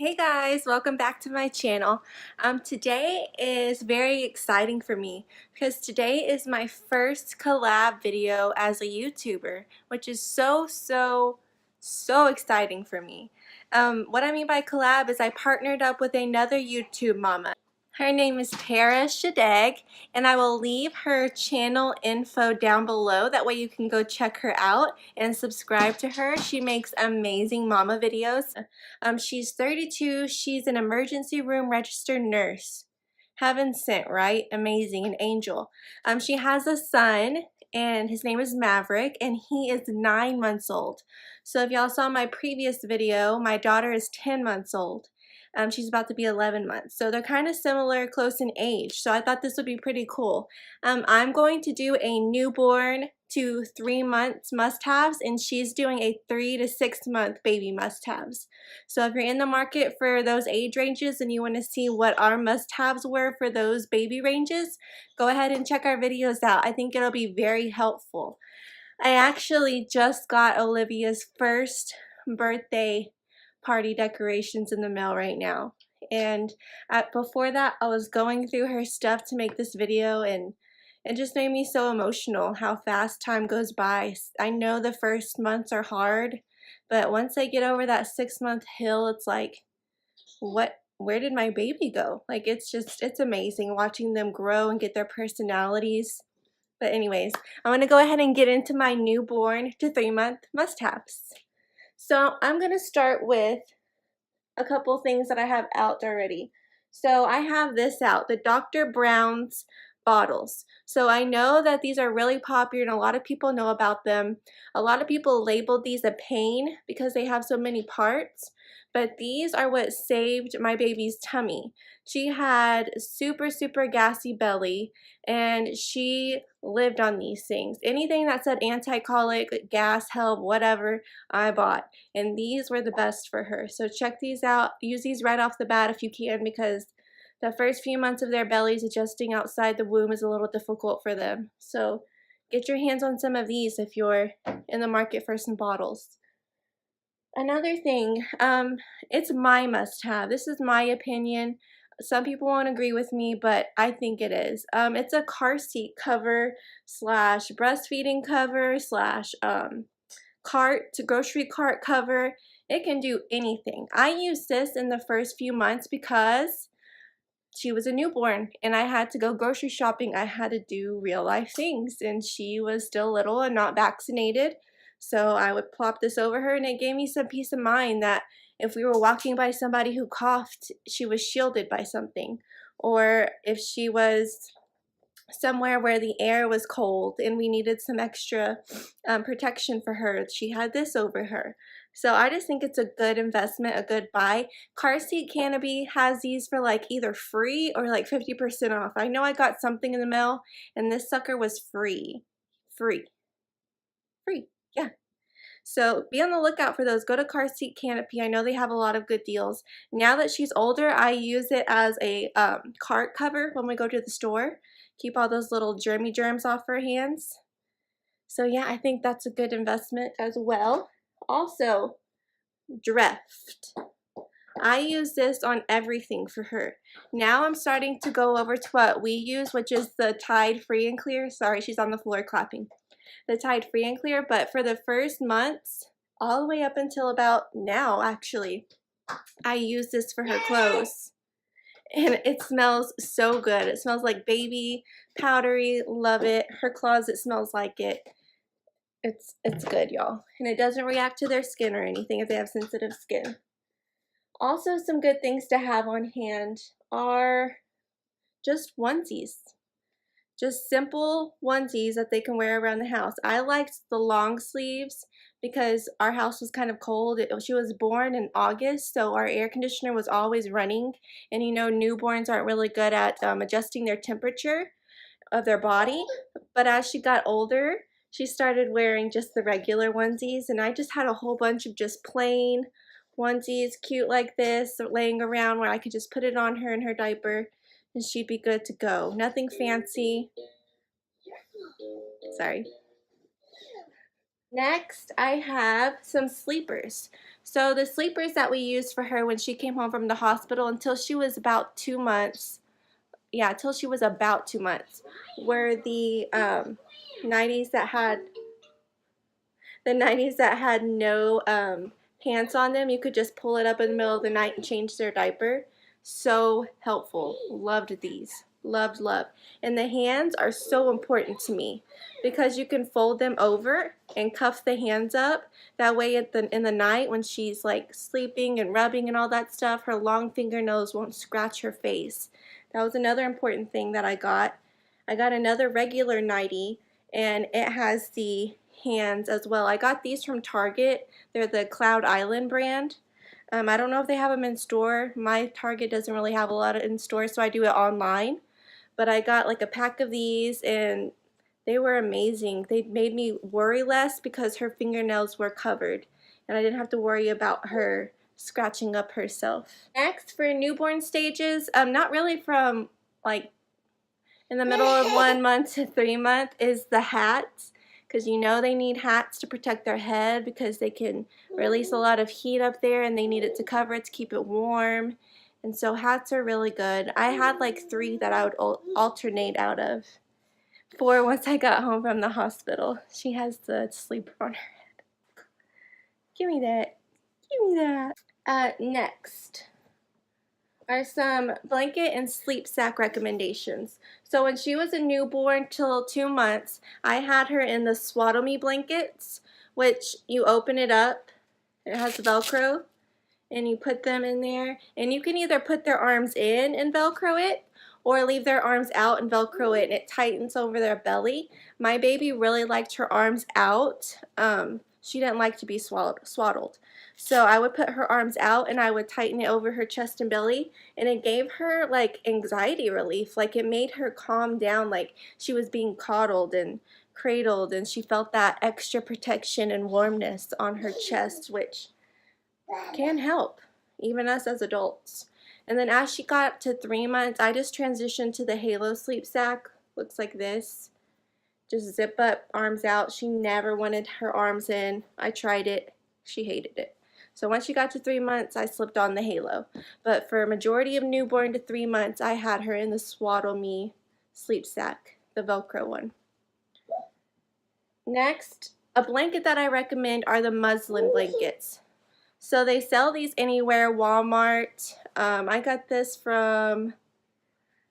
Hey guys, welcome back to my channel. Today is very exciting for me because today is my first collab video as a YouTuber, which is so exciting for me. What I mean by collab is I partnered up with another YouTube mama. Her name is Schadegg, and I will leave her channel info down below. That way you can go check her out and subscribe to her. She makes amazing mama videos. She's 32. She's an emergency room registered nurse. Heaven sent, right? Amazing, an angel. She has a son, and his name is Maverick, and he is 9 months old. So if y'all saw my previous video, my daughter is 10 months old. She's about to be 11 months. So they're kind of similar, close in age. So I thought this would be pretty cool. I'm going to do a newborn to 3 months must-haves, and she's doing a 3 to 6 month baby must-haves. So if you're in the market for those age ranges and you want to see what our must-haves were for those baby ranges, go ahead and check our videos out. I think it'll be very helpful. I actually just got Olivia's first birthday party decorations in the mail right now, and before that I was going through her stuff to make this video, and it just made me so emotional how fast time goes by. I know the first months are hard, but once I get over that 6-month hill, it's like, where did my baby go? Like, it's amazing watching them grow and get their personalities. But anyways, I'm gonna go ahead and get into my newborn to 3 month must-haves. So I'm going to start with a couple things that I have out already. So I have this out, the Dr.Brown Bottles. So I know that these are really popular and a lot of people know about them. A lot of people labeled these a pain because they have so many parts, but these are what saved my baby's tummy. She had super gassy belly, and she lived on these things. Anything that said anti-colic, gas help, whatever, I bought. And these were the best for her. So check these out. Use these right off the bat if you can, because the first few months of their bellies adjusting outside the womb is a little difficult for them. So get your hands on some of these if you're in the market for some bottles. Another thing, it's my must-have. This is my opinion. Some people won't agree with me, but I think it is. It's a car seat cover slash breastfeeding cover slash grocery cart cover. It can do anything. I used this in the first few months because she was a newborn and I had to go grocery shopping. I had to do real life things, and she was still little and not vaccinated. So I would plop this over her, and it gave me some peace of mind that if we were walking by somebody who coughed, she was shielded by something. Or if she was somewhere where the air was cold and we needed some extra protection for her, she had this over her. So I just think it's a good investment, a good buy. Car Seat Canopy has these for like either free or like 50% off. I know I got something in the mail and this sucker was free. Yeah. So be on the lookout for those. Go to Car Seat Canopy. I know they have a lot of good deals. Now that she's older, I use it as a cart cover when we go to the store. Keep all those little germs off her hands. So yeah, I think that's a good investment as well. Also, Dreft. I use this on everything for her. Now I'm starting to go over to what we use, which is the Tide Free and Clear. Sorry, she's on the floor clapping. The Tide Free and Clear, but for the first months, all the way up until about now actually, I use this for her clothes. And it smells so good. It smells like baby, powdery, love it. Her closet smells like it. It's good, y'all. And it doesn't react to their skin or anything if they have sensitive skin. Also, some good things to have on hand are just onesies. Just simple onesies that they can wear around the house. I liked the long sleeves because our house was kind of cold. She was born in August, so our air conditioner was always running. And you know, newborns aren't really good at adjusting their temperature of their body. But as she got older, she started wearing just the regular onesies, and I just had a whole bunch of just plain onesies, cute like this, laying around where I could just put it on her in her diaper and she'd be good to go. Nothing fancy. Sorry. Next, I have some sleepers. So the sleepers that we used for her when she came home from the hospital until she was about 2 months, yeah, till she was about 2 months, were the 90s that had no pants on them. You could just pull it up in the middle of the night and change their diaper. So helpful. Loved these. Loved, loved. And the hands are so important to me because you can fold them over and cuff the hands up. That way in the night when she's like sleeping and rubbing and all that stuff, her long fingernails won't scratch her face. That was another important thing that I got. I got another regular nightie, and it has the hands as well. I got these from Target. They're the Cloud Island brand. I don't know if they have them in store. My Target doesn't really have a lot in store, so I do it online. But I got like a pack of these, and they were amazing. They made me worry less because her fingernails were covered, and I didn't have to worry about her scratching up herself. Next, for newborn stages, not really from like in the middle of 1 month to 3 months, is the hats. Because you know they need hats to protect their head because they can release a lot of heat up there, and they need it to cover it to keep it warm. And so hats are really good. I had like 3 that I would alternate out of. 4 once I got home from the hospital. She has the sleeper on her head. Give me that. Give me that. Next are some blanket and sleep sack recommendations. So when she was a newborn till 2 months, I had her in the SwaddleMe blankets, which you open it up, it has Velcro, and you put them in there, and you can either put their arms in and Velcro it, or leave their arms out and Velcro it, and it tightens over their belly. My baby really liked her arms out. She didn't like to be swaddled. So I would put her arms out and I would tighten it over her chest and belly, and it gave her like anxiety relief. Like it made her calm down, like she was being coddled and cradled, and she felt that extra protection and warmness on her chest, which can help even us as adults. And then as she got to 3 months, I just transitioned to the Halo sleep sack. Looks like this. Just zip up, arms out. She never wanted her arms in. I tried it. She hated it. So once she got to 3 months, I slipped on the Halo. But for a majority of newborn to 3 months, I had her in the SwaddleMe Sleepsack, the Velcro one. Next, a blanket that I recommend are the muslin blankets. So they sell these anywhere, Walmart. I got this from,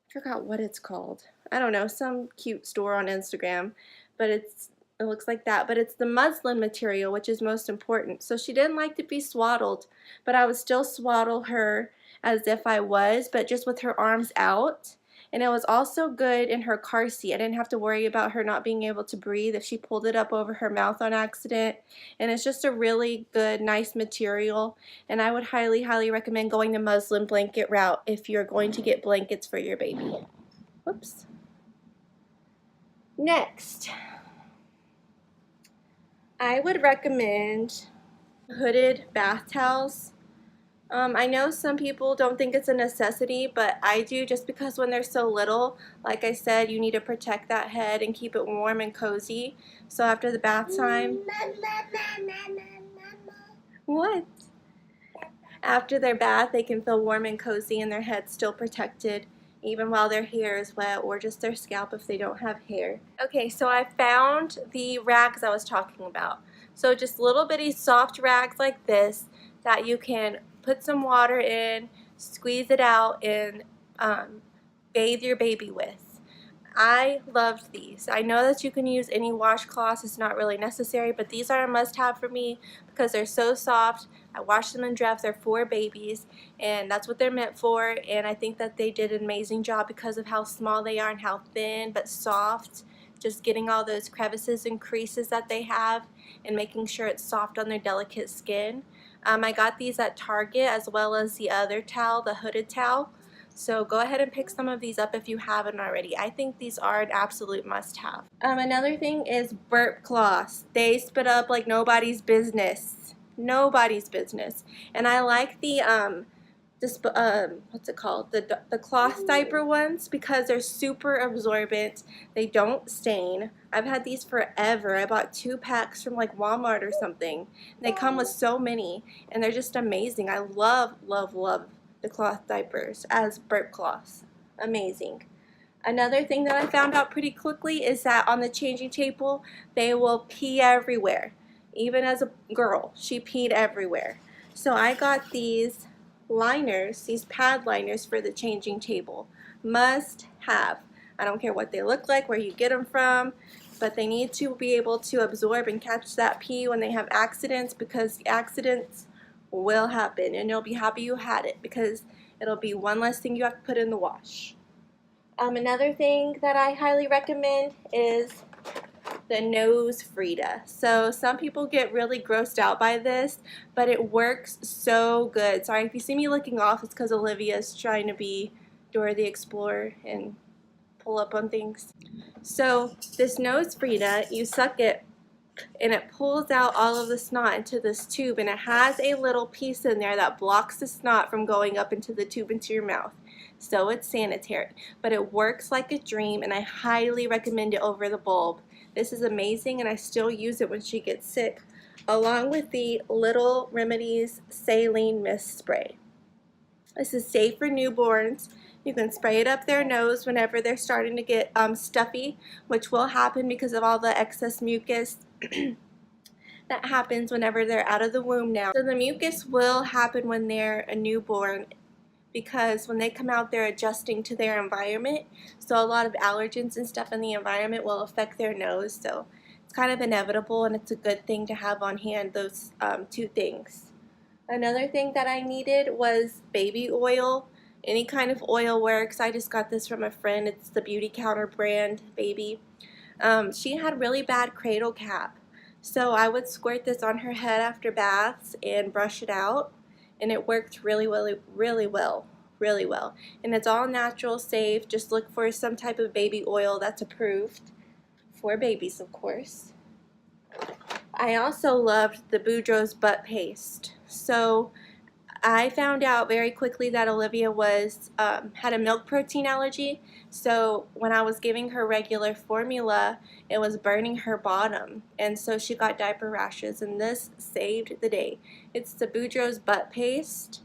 I forgot what it's called. I don't know, some cute store on Instagram, but it looks like that. But it's the muslin material, which is most important. So she didn't like to be swaddled, but I would still swaddle her as if I was, but just with her arms out. And it was also good in her car seat. I didn't have to worry about her not being able to breathe if she pulled it up over her mouth on accident. And it's just a really good, nice material. And I would highly, highly recommend going the muslin blanket route if you're going to get blankets for your baby. Whoops. Next, I would recommend hooded bath towels. I know some people don't think it's a necessity, but I do, just because when they're so little, like I said, you need to protect that head and keep it warm and cozy. So after the bath time, what? After their bath, they can feel warm and cozy and their head's still protected, even while their hair is wet, or just their scalp if they don't have hair. Okay, so I found the rags I was talking about. So just little bitty soft rags like this that you can put some water in, squeeze it out, and bathe your baby with. I loved these. I know that you can use any washcloths, it's not really necessary, but these are a must-have for me because they're so soft. I wash them in Dreft. They're for babies, and that's what they're meant for. And I think that they did an amazing job because of how small they are and how thin but soft. Just getting all those crevices and creases that they have and making sure it's soft on their delicate skin. I got these at Target, as well as the other towel, the hooded towel. So go ahead and pick some of these up if you haven't already. I think these are an absolute must-have. Another thing is burp cloths. They spit up like nobody's business. Nobody's business. And I like the what's it called? The cloth diaper ones, because they're super absorbent. They don't stain. I've had these forever. I bought 2 packs from like Walmart or something. They come with so many, and they're just amazing. I love, love, love the cloth diapers as burp cloths. Amazing. Another thing that I found out pretty quickly is that on the changing table, they will pee everywhere. Even as a girl, she peed everywhere. So I got these liners, these pad liners for the changing table. Must have. I don't care what they look like, where you get them from, but they need to be able to absorb and catch that pee when they have accidents, because accidents will happen, and you'll be happy you had it because it'll be one less thing you have to put in the wash. Another thing that I highly recommend is the nose Frida. So some people get really grossed out by this, but it works so good. Sorry if you see me looking off, it's because Olivia's trying to be Dora the Explorer and pull up on things. So this nose Frida, you suck it and it pulls out all of the snot into this tube, and it has a little piece in there that blocks the snot from going up into the tube into your mouth. So it's sanitary, but it works like a dream, and I highly recommend it over the bulb. This is amazing, and I still use it when she gets sick, along with the Little Remedies Saline Mist Spray. This is safe for newborns. You can spray it up their nose whenever they're starting to get stuffy, which will happen because of all the excess mucus that happens whenever they're out of the womb now. So the mucus will happen when they're a newborn, because when they come out, they're adjusting to their environment. So a lot of allergens and stuff in the environment will affect their nose. So it's kind of inevitable, and it's a good thing to have on hand, those 2 things. Another thing that I needed was baby oil. Any kind of oil works. I just got this from a friend. It's the Beauty Counter brand, Baby. She had really bad cradle cap. So I would squirt this on her head after baths and brush it out. And it worked really well. And it's all natural, safe. Just look for some type of baby oil that's approved for babies, of course. I also loved the Boudreaux's butt paste. So I found out very quickly that Olivia had a milk protein allergy. So when I was giving her regular formula, it was burning her bottom, and so she got diaper rashes, and this saved the day. It's the Boudreaux's butt paste.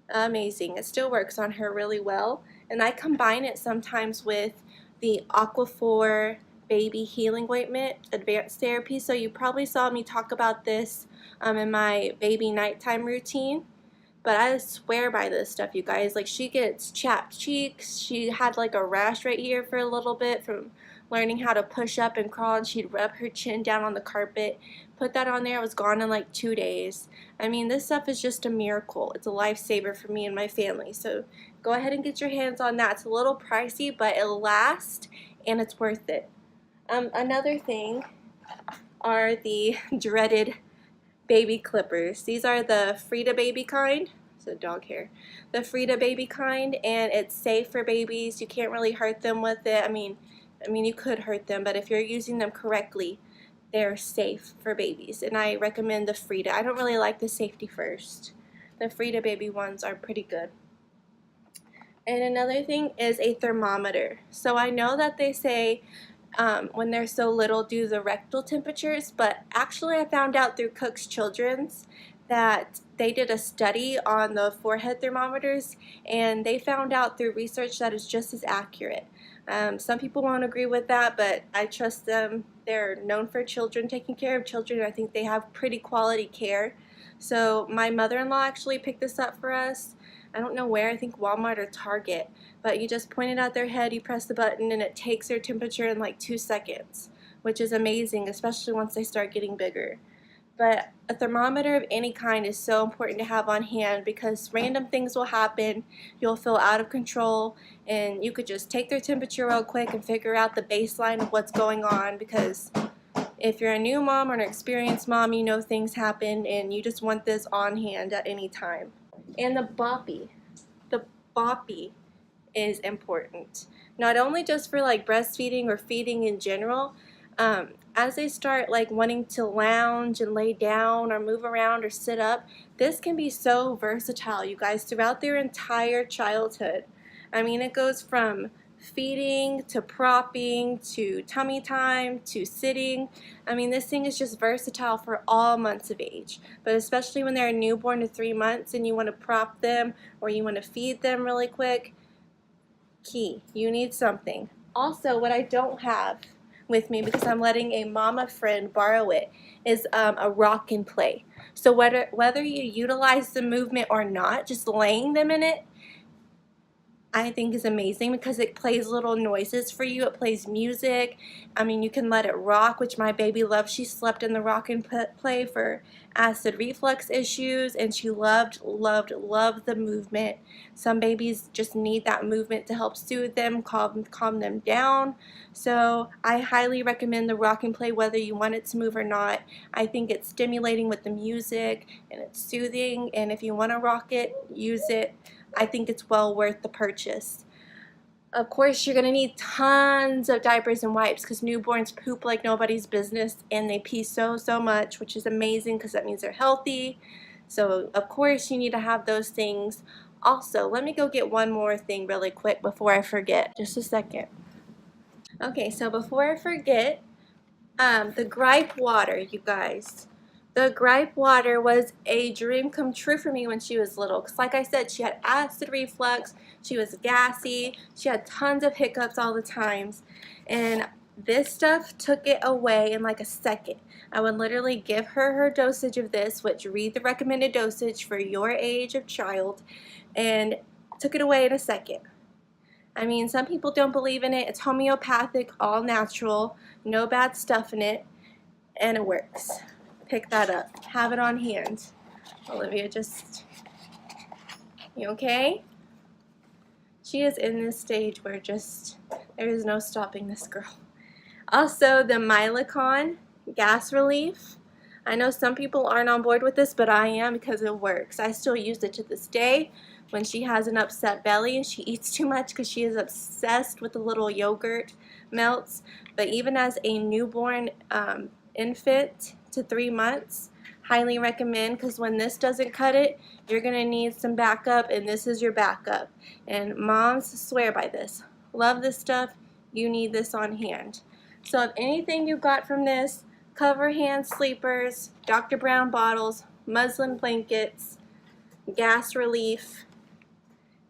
Amazing. It still works on her really well, and I combine it sometimes with the Aquaphor baby healing ointment, advanced therapy. So you probably saw me talk about this in my baby nighttime routine. But I swear by this stuff, you guys. Like, she gets chapped cheeks. She had like a rash right here for a little bit from learning how to push up and crawl, and she'd rub her chin down on the carpet. Put that on there. It was gone in like 2 days. I mean, this stuff is just a miracle. It's a lifesaver for me and my family. So go ahead and get your hands on that. It's a little pricey, but it'll last, and it's worth it. Another thing are the dreaded baby clippers. These are the Frida baby kind. So dog hair. The Frida baby kind, and it's safe for babies. You can't really hurt them with it. I mean you could hurt them, but if you're using them correctly, they're safe for babies. And I recommend the Frida. I don't really like the Safety First. The Frida baby ones are pretty good. And another thing is a thermometer. So I know that they say when they're so little, do the rectal temperatures, but actually I found out through Cook's Children's that they did a study on the forehead thermometers, and they found out through research that it's just as accurate. Some people won't agree with that, but I trust them. They're known for children, taking care of children. I think they have pretty quality care. So my mother-in-law actually picked this up for us. I don't know where, I think Walmart or Target, but you just point it at their head, you press the button, and it takes their temperature in like 2 seconds, which is amazing, especially once they start getting bigger. But a thermometer of any kind is so important to have on hand, because random things will happen, you'll feel out of control, and you could just take their temperature real quick and figure out the baseline of what's going on, because if you're a new mom or an experienced mom, you know things happen, and you just want this on hand at any time. And the Boppy. The Boppy is important. Not only just for like breastfeeding or feeding in general, as they start like wanting to lounge and lay down or move around or sit up, this can be so versatile, you guys, throughout their entire childhood. I mean, it goes from feeding to propping to tummy time to sitting. I mean, this thing is just versatile for all months of age, but especially when they're a newborn to 3 months and you want to prop them or you want to feed them really quick. Key, you need something. Also, what I don't have with me, because I'm letting a mama friend borrow it, is a rock and play. So whether you utilize the movement or not, just laying them in it, I think is amazing because it plays little noises for you. It plays music. I mean, you can let it rock, which my baby loves. She slept in the rock and play for acid reflux issues, and she loved the movement. Some babies just need that movement to help soothe them, calm them down. So I highly recommend the rock and play whether you want it to move or not. I think it's stimulating with the music and it's soothing, and if you want to rock it, use it. I think it's well worth the purchase. Of course, you're going to need tons of diapers and wipes because newborns poop like nobody's business and they pee so much, which is amazing because that means they're healthy. So, of course, you need to have those things. Also, let me go get one more thing really quick before I forget. Just a second. Okay, so before I forget, the Gripe Water, you guys. The Gripe Water was a dream come true for me when she was little. Because like I said, she had acid reflux, she was gassy, she had tons of hiccups all the times. And this stuff took it away in like a second. I would literally give her her dosage of this, which read the recommended dosage for your age of child, and took it away in a second. I mean, some people don't believe in it. It's homeopathic, all natural, no bad stuff in it, and it works. Pick that up. Have it on hand. Olivia, just, you okay? She is in this stage where just, there is no stopping this girl. Also, the Mylicon Gas Relief. I know some people aren't on board with this, but I am because it works. I still use it to this day when she has an upset belly and she eats too much because she is obsessed with the little yogurt melts. But even as a newborn infant to 3 months, highly recommend, because when this doesn't cut it, you're going to need some backup, and this is your backup. And moms swear by this. Love this stuff. You need this on hand. So if anything you got from this, cover hand sleepers, Dr. Brown bottles, muslin blankets, gas relief,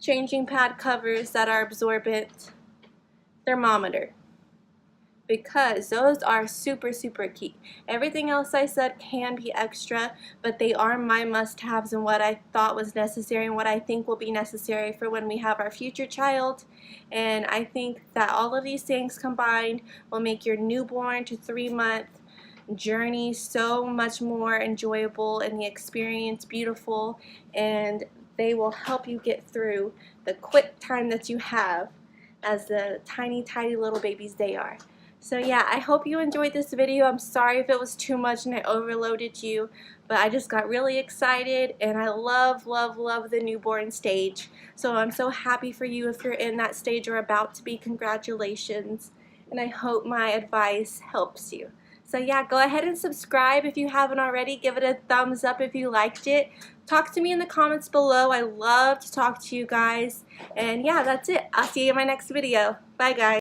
changing pad covers that are absorbent, thermometer, because those are super key. Everything else I said can be extra, but they are my must-haves and what I thought was necessary and what I think will be necessary for when we have our future child. And I think that all of these things combined will make your newborn to 3-month journey so much more enjoyable and the experience beautiful, and they will help you get through the quick time that you have as the tiny little babies they are. So yeah, I hope you enjoyed this video. I'm sorry if it was too much and I overloaded you, but I just got really excited, and I love the newborn stage. So I'm so happy for you if you're in that stage or about to be. Congratulations, and I hope my advice helps you. So yeah, go ahead and subscribe if you haven't already. Give it a thumbs up if you liked it. Talk to me in the comments below. I love to talk to you guys. And yeah, that's it. I'll see you in my next video. Bye guys.